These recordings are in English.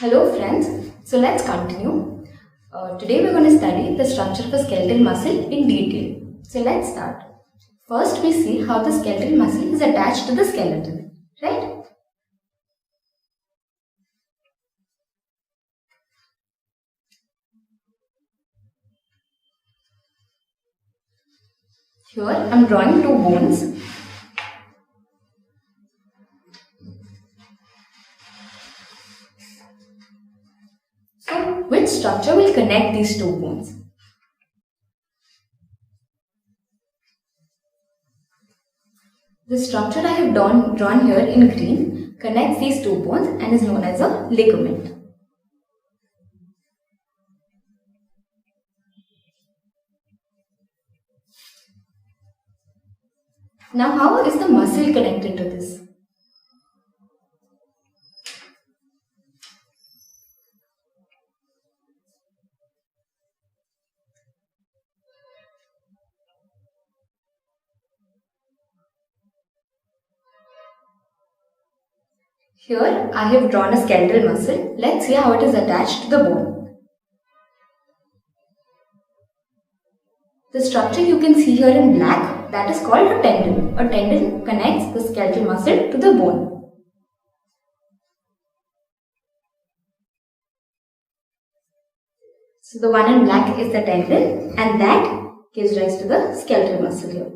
Hello friends, so let's continue. Today we're going to study the structure of a skeletal muscle in detail. So let's start. First we see how the skeletal muscle is attached to the skeleton, right? Here I'm drawing two bones. So which structure will connect these two bones? The structure I have drawn here in green connects these two bones and is known as a ligament. Now how is the muscle connected to this? Here I have drawn a skeletal muscle. Let's see how it is attached to the bone. The structure you can see here in black, that is called a tendon. A tendon connects the skeletal muscle to the bone. So the one in black is the tendon and that gives rise to the skeletal muscle here.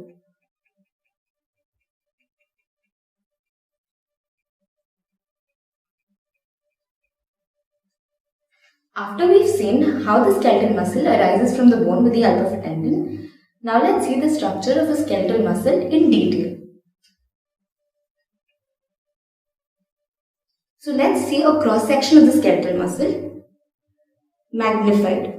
After we've seen how the skeletal muscle arises from the bone with the help of a tendon, now let's see the structure of a skeletal muscle in detail. So let's see a cross section of the skeletal muscle magnified.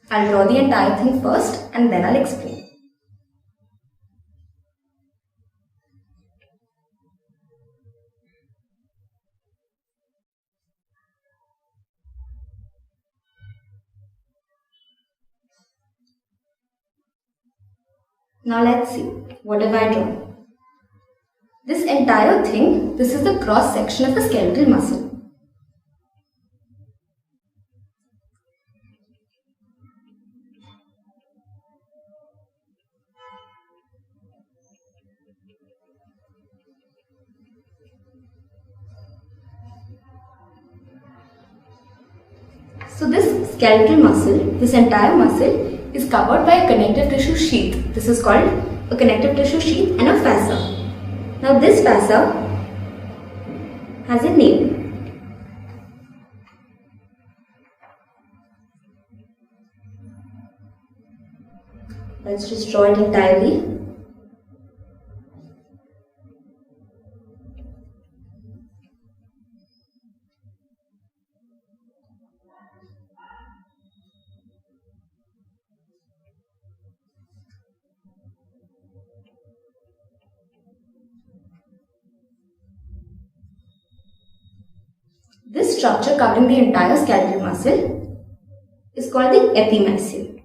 I'll draw the entire thing first and then I'll explain. Now let's see, what have I drawn? This entire thing, this is the cross section of a skeletal muscle. So this skeletal muscle, this entire muscle is covered by a connective tissue sheath. This is called a connective tissue sheath and a fascia. Now this fascia has a name. Let's just draw it entirely. This structure covering the entire skeletal muscle is called the epimysium.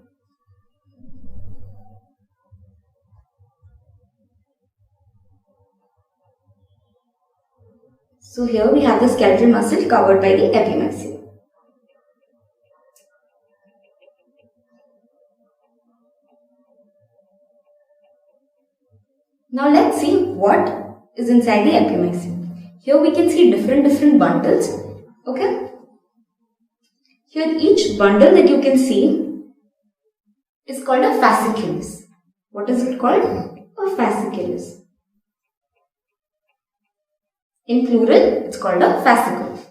So here we have the skeletal muscle covered by the epimysium. Now let's see what is inside the epimysium. Here we can see different bundles. Okay. Here each bundle that you can see is called a fasciculus. What is it called? A fasciculus. In plural, it's called a fascicle.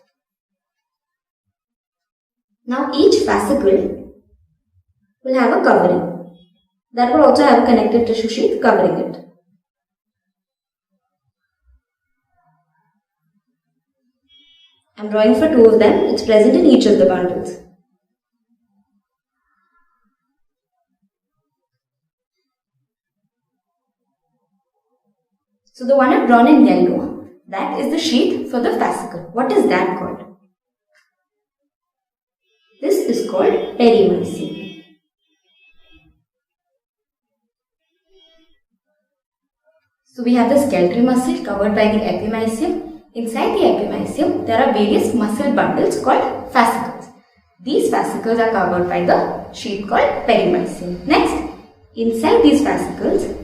Now each fascicle will have a covering. That will also have a connective tissue sheath covering it. I'm drawing for two of them. It's present in each of the bundles. So the one I've drawn in yellow, that is the sheath for the fascicle. What is that called? This is called perimysium. So we have the skeletal muscle covered by the epimysium. Inside the epimysium, there are various muscle bundles called fascicles. These fascicles are covered by the sheath called perimysium. Next, inside these fascicles,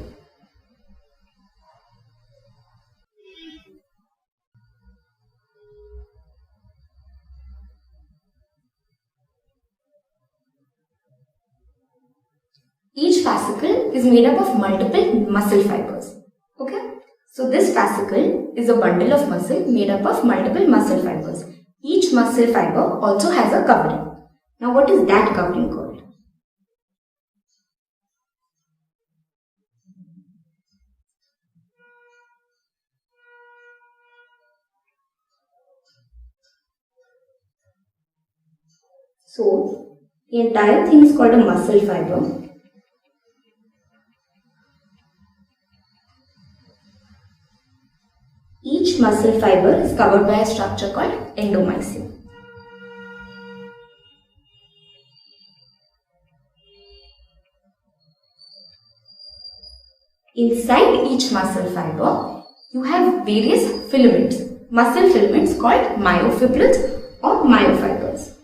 each fascicle is made up of multiple muscle fibers. Okay? So this fascicle is a bundle of muscle made up of multiple muscle fibers. Each muscle fiber also has a covering. Now what is that covering called? So the entire thing is called a muscle fiber. Each muscle fiber is covered by a structure called endomysium. Inside each muscle fiber, you have various filaments, muscle filaments called myofibrils or myofibers.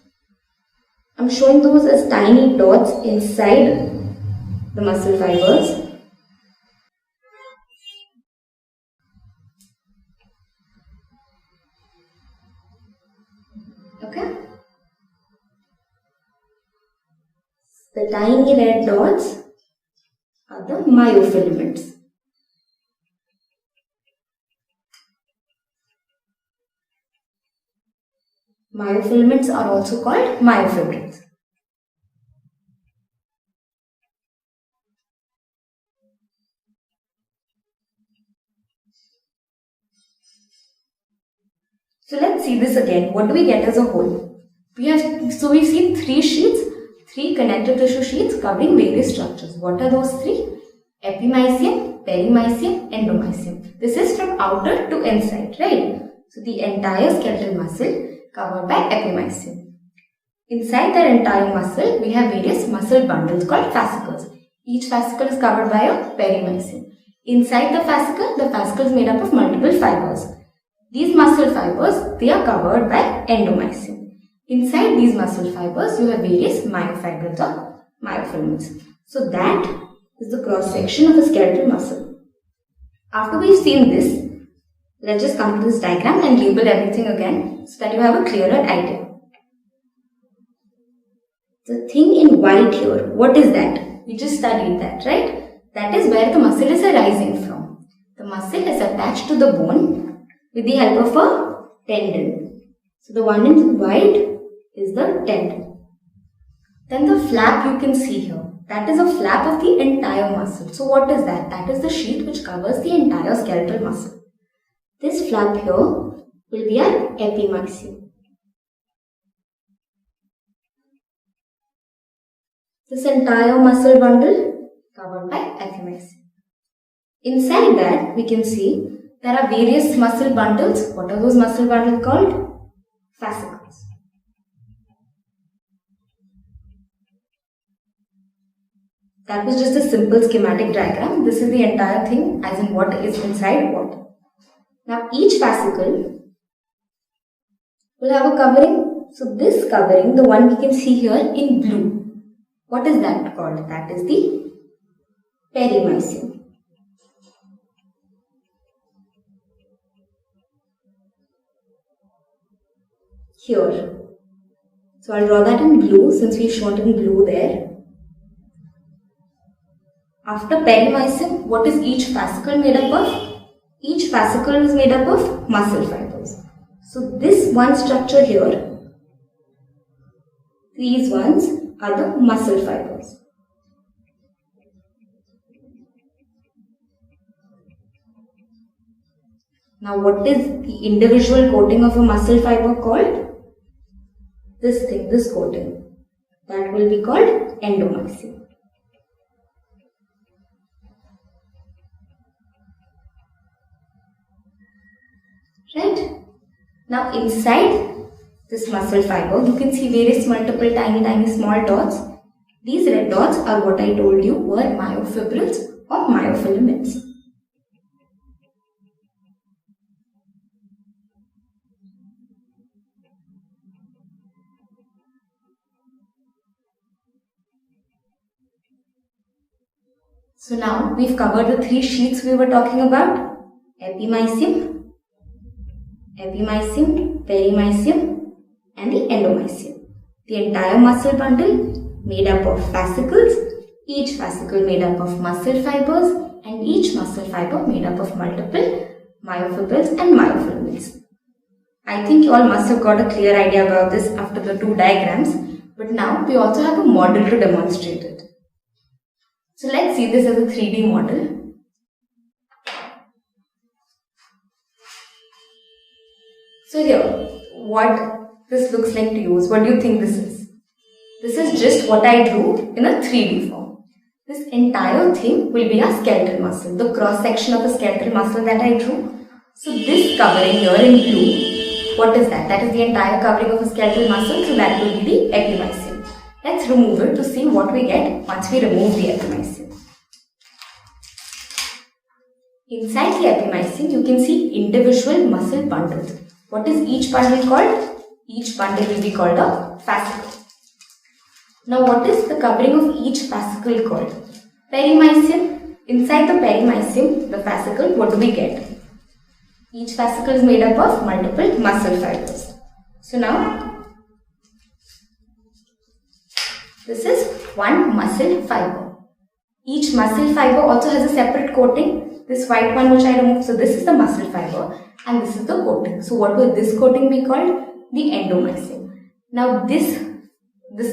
I'm showing those as tiny dots inside the muscle fibers. Okay? The tiny red dots are the myofilaments. Myofilaments are also called myofibrils. So let's see this again. What do we get as a whole? We've seen three sheets, three connective tissue sheets covering various structures. What are those three? Epimysium, perimysium, endomysium. This is from outer to inside, right? So the entire skeletal muscle covered by epimysium. Inside that entire muscle, we have various muscle bundles called fascicles. Each fascicle is covered by a perimysium. Inside the fascicle is made up of multiple fibers. These muscle fibers, they are covered by endomysium. Inside these muscle fibers, you have various myofibrils or myofilaments. So that is the cross section of a skeletal muscle. After we've seen this, let's just come to this diagram and label everything again so that you have a clearer idea. The thing in white here, what is that? We just studied that, right? That is where the muscle is arising from. The muscle is attached to the bone with the help of a tendon. So the one in white is the tendon. Then the flap you can see here. That is a flap of the entire muscle. So what is that? That is the sheath which covers the entire skeletal muscle. This flap here will be our epimysium. This entire muscle bundle covered by epimysium. Inside that we can see there are various muscle bundles. What are those muscle bundles called? Fascicles. That was just a simple schematic diagram. This is the entire thing as in what is inside what. Now each fascicle will have a covering. So this covering, the one we can see here in blue. What is that called? That is the perimysium. Here. So I'll draw that in blue since we've shown it in blue there. After perimysium, what is each fascicle made up of? Each fascicle is made up of muscle fibers. So this one structure here, these ones are the muscle fibers. Now what is the individual coating of a muscle fiber called? This thing, this coating. That will be called endomysium. right? Now inside this muscle fiber, you can see various multiple tiny small dots. These red dots are what I told you were myofibrils or myofilaments. So now we've covered the three sheets we were talking about: epimysium, perimysium, and the endomysium. The entire muscle bundle made up of fascicles, each fascicle made up of muscle fibers, and each muscle fiber made up of multiple myofibrils and myofilaments. I think you all must have got a clear idea about this after the two diagrams, but now we also have a model to demonstrate it. So let's see this as a 3D model. So here, what this looks like to you is, what do you think this is? This is just what I drew in a 3D form. This entire thing will be a skeletal muscle, the cross section of a skeletal muscle that I drew. So this covering here in blue, what is that? That is the entire covering of a skeletal muscle, so that will be the epimysium. Let's remove it to see what we get once we remove the epimysium. Inside the epimysium, you can see individual muscle bundles. What is each bundle called? Each bundle will be called a fascicle. Now what is the covering of each fascicle called? Perimysium. Inside the perimysium, the fascicle, what do we get? Each fascicle is made up of multiple muscle fibers. So now, this is one muscle fiber. Each muscle fiber also has a separate coating. This white one which I removed, so this is the muscle fiber and this is the coating. So what will this coating be called? The endomysium. Now this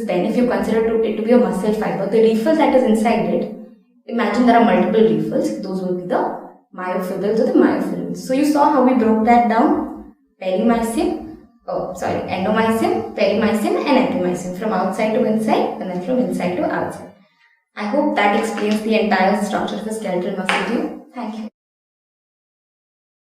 pen, if you consider it to be a muscle fiber, the refill that is inside it, imagine there are multiple refills. Those will be the myofibrils or the myofilaments. So you saw how we broke that down. Endomysium, perimysium and epimysium, from outside to inside and then from inside to outside. I hope that explains the entire structure of the skeletal muscle to you. Thank you.